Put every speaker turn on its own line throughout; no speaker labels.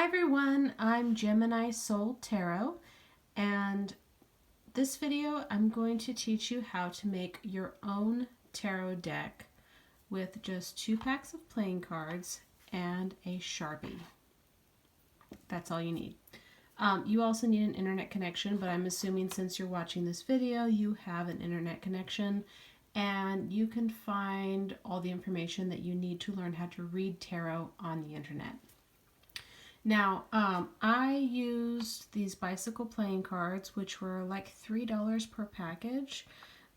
everyone, I'm Gemini Soul Tarot, and this video I'm going to teach you how to make your own tarot deck with just 2 packs of playing cards and a Sharpie. That's all you need. You also need an internet connection, but I'm assuming since you're watching this video you have an internet connection and you can find all the information that you need to learn how to read tarot on the internet. Now, I used these bicycle playing cards, which were like $3 per package,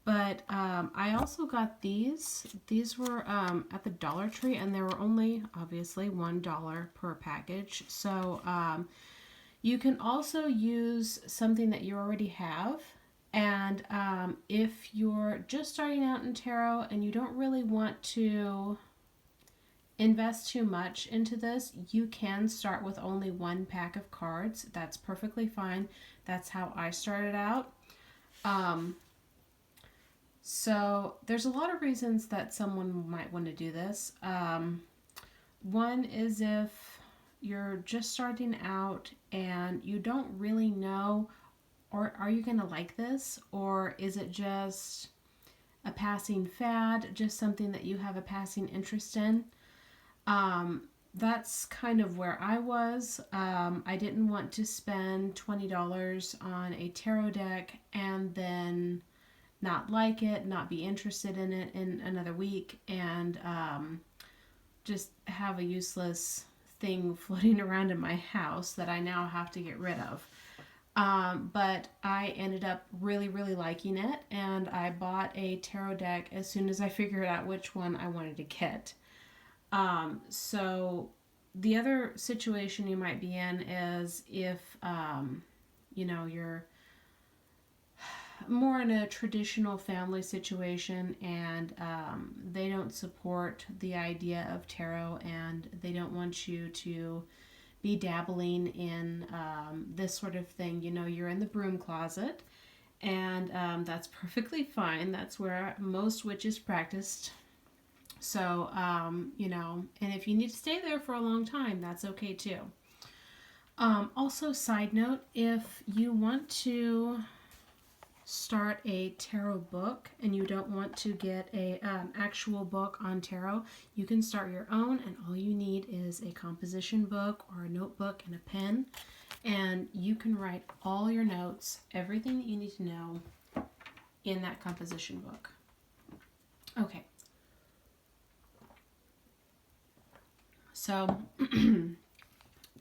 but I also got these. These were at the Dollar Tree, and they were only, obviously, $1 per package. So you can also use something that you already have, and if you're just starting out in tarot and you don't really want to invest too much into this, you can start with only 1 pack of cards. That's perfectly fine. That's how I started out. So there's a lot of reasons that someone might want to do this. One is if you're just starting out and you don't really know, or are you going to like this, or is it just a passing fad, just something that you have a passing interest in? That's kind of where I was. I didn't want to spend $20 on a tarot deck and then not like it, not be interested in it in another week, and just have a useless thing floating around in my house that I now have to get rid of. But I ended up really liking it, and I bought a tarot deck as soon as I figured out which one I wanted to get. So the other situation you might be in is if, you're more in a traditional family situation and they don't support the idea of tarot and they don't want you to be dabbling in this sort of thing. You're in the broom closet, and that's perfectly fine. That's where most witches practiced. So, and if you need to stay there for a long time, that's okay too. Also, side note, if you want to start a tarot book and you don't want to get a actual book on tarot, you can start your own, and all you need is a composition book or a notebook and a pen, and you can write all your notes, everything that you need to know in that composition book. Okay. So,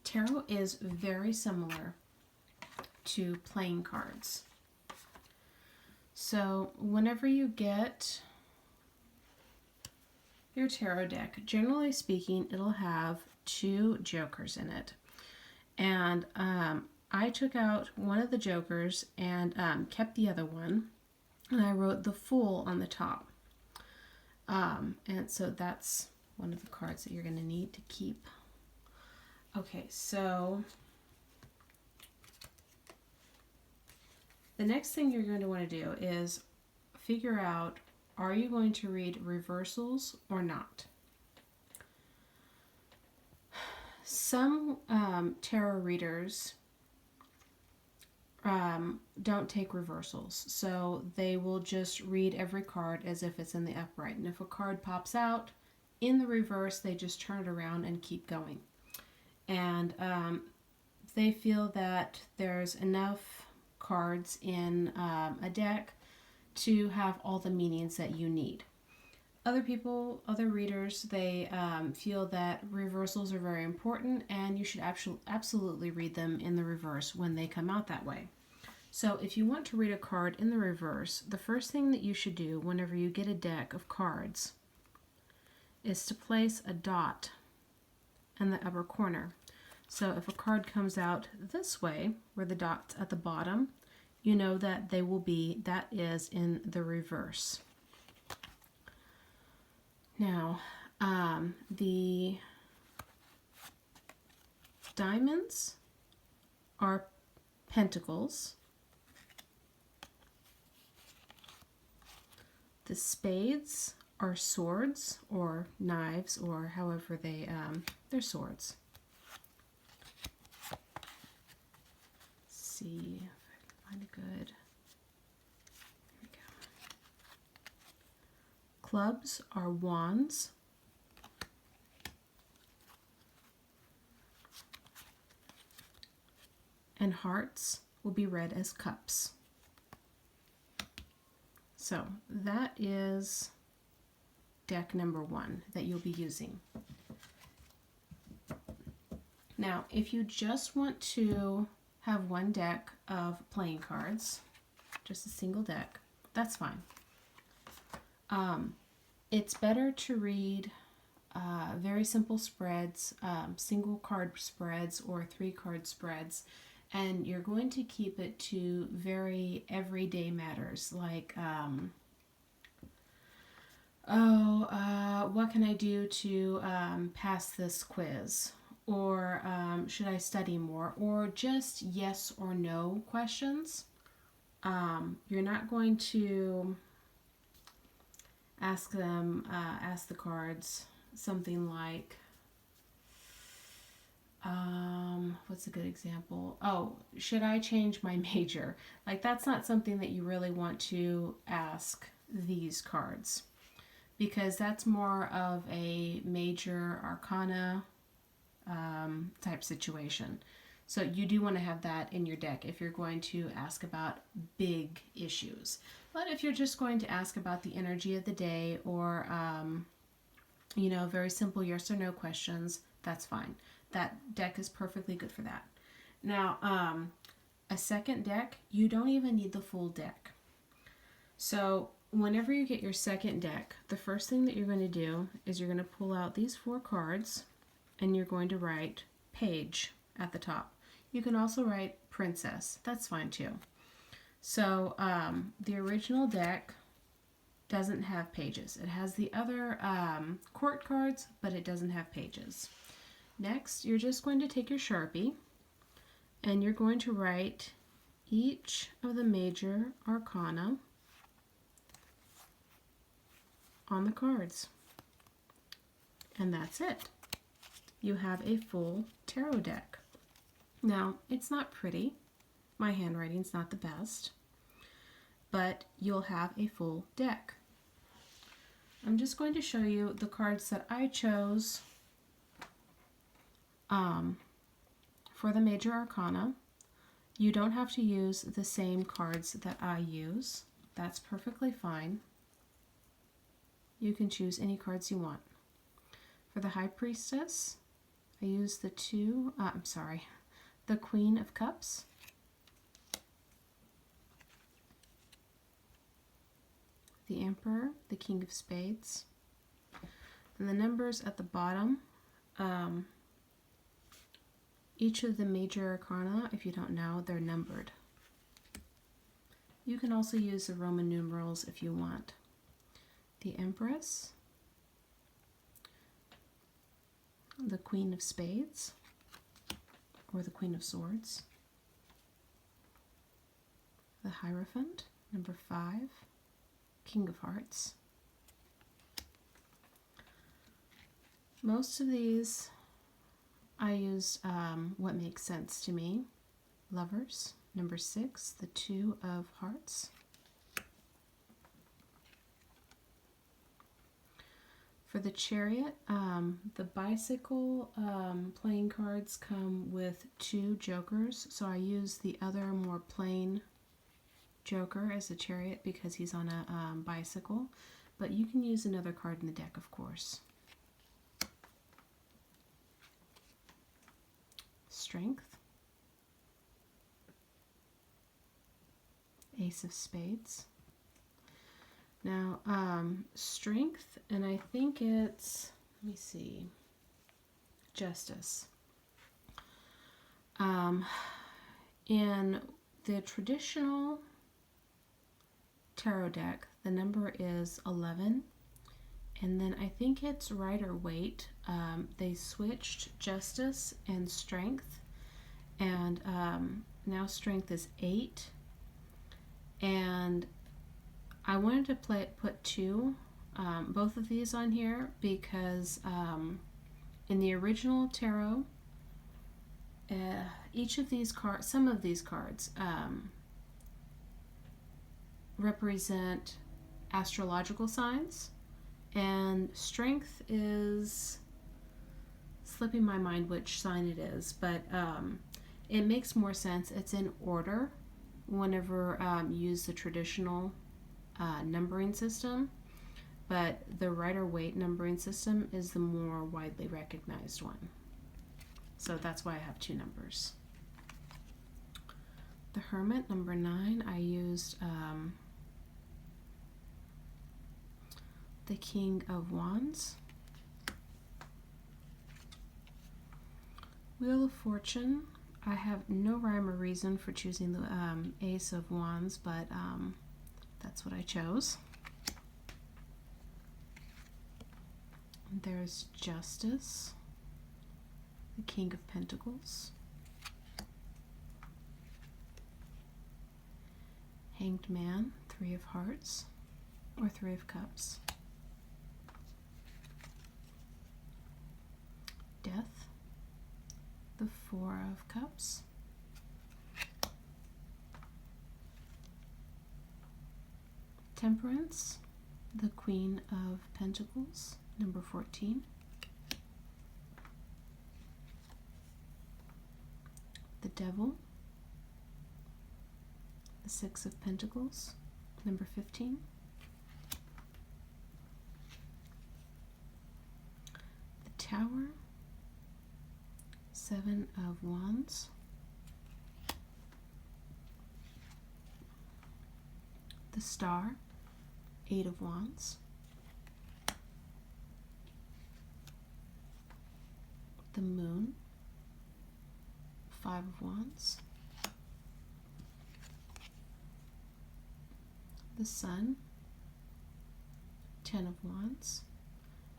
tarot is very similar to playing cards. So, whenever you get your tarot deck, generally speaking, it'll have 2 jokers in it. And I took out one of the jokers and kept the other one, and I wrote the Fool on the top. And so that's one of the cards that you're going to need to keep. Okay, so the next thing you're going to want to do is figure out, are you going to read reversals or not? Some tarot readers don't take reversals, so they will just read every card as if it's in the upright, and if a card pops out in the reverse, they just turn it around and keep going. And they feel that there's enough cards in a deck to have all the meanings that you need. Other readers, they feel that reversals are very important, and you should absolutely read them in the reverse when they come out that way. So if you want to read a card in the reverse, the first thing that you should do whenever you get a deck of cards is to place a dot in the upper corner. So if a card comes out this way, where the dot's at the bottom, you know that that is in the reverse. Now, the diamonds are pentacles. The spades are swords or knives, or however they're swords. see if I can find a good. Here we go. Clubs are wands. And hearts will be read as cups. So that is deck number 1 that you'll be using. Now, if you just want to have one deck of playing cards, just a single deck, that's fine. It's better to read very simple spreads, single card spreads or 3-card spreads, and you're going to keep it to very everyday matters like, what can I do to pass this quiz? Or should I study more? Or just yes or no questions. You're not going to ask the cards something like, what's a good example? Oh, should I change my major? Like, that's not something that you really want to ask these cards, because that's more of a major arcana type situation. So you do want to have that in your deck if you're going to ask about big issues. But if you're just going to ask about the energy of the day or, very simple yes or no questions, that's fine. That deck is perfectly good for that. Now, a second deck, you don't even need the full deck. So whenever you get your second deck, the first thing that you're going to do is you're going to pull out these 4 cards and you're going to write page at the top. You can also write princess. That's fine too. So the original deck doesn't have pages. It has the other court cards, but it doesn't have pages. Next, you're just going to take your Sharpie and you're going to write each of the major arcana on the cards. And that's it. You have a full tarot deck. Now, it's not pretty. My handwriting's not the best, but you'll have a full deck. I'm just going to show you the cards that I chose for the major arcana. You don't have to use the same cards that I use. That's perfectly fine. You can choose any cards you want. For the High Priestess, I use the Queen of Cups, the Emperor, the King of Spades, and the numbers at the bottom. Each of the major arcana, if you don't know, they're numbered. You can also use the Roman numerals if you want. The Empress, the Queen of Spades, or the Queen of Swords, the Hierophant, number 5, King of Hearts. Most of these I used what makes sense to me. Lovers, number 6, the 2 of Hearts. For the Chariot, the bicycle playing cards come with 2 jokers, so I use the other more plain joker as a Chariot because he's on a bicycle, but you can use another card in the deck, of course. Strength, Ace of Spades. Now, Strength, and I think it's, let me see, Justice. In the traditional tarot deck, the number is 11, and then I think it's Rider-Waite. They switched Justice and Strength, and now Strength is 8, and I wanted to put 2, both of these on here because in the original tarot, each of these cards, some of these cards represent astrological signs, and strength is slipping my mind which sign it is, but it makes more sense. It's in order whenever you use the traditional numbering system, but the Rider-Waite numbering system is the more widely recognized one. So that's why I have two numbers. The Hermit, number 9, I used the King of Wands. Wheel of Fortune, I have no rhyme or reason for choosing the Ace of Wands, but that's what I chose. There's Justice, the King of Pentacles, Hanged Man, 3 of Hearts, or 3 of Cups, Death, the 4 of Cups, Temperance, the Queen of Pentacles, number 14, the Devil, the 6 of Pentacles, number 15, the Tower, 7 of Wands, the Star, 8 of Wands, the Moon, 5 of Wands, the Sun, 10 of Wands,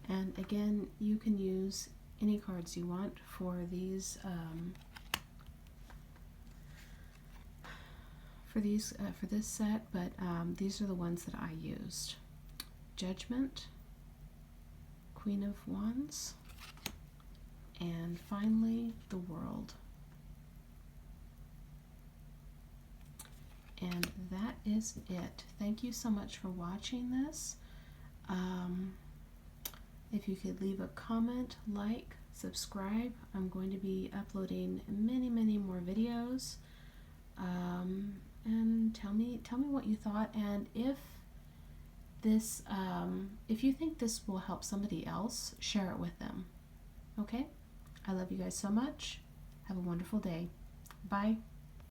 and again you can use any cards you want for these for this set, but these are the ones that I used. Judgment, Queen of Wands, and finally the World. And that is it. Thank you so much for watching this. If you could leave a comment, like, subscribe. I'm going to be uploading many more videos. And tell me what you thought, and if this if you think this will help somebody else, share it with them. Okay? I love you guys so much. Have a wonderful day. Bye.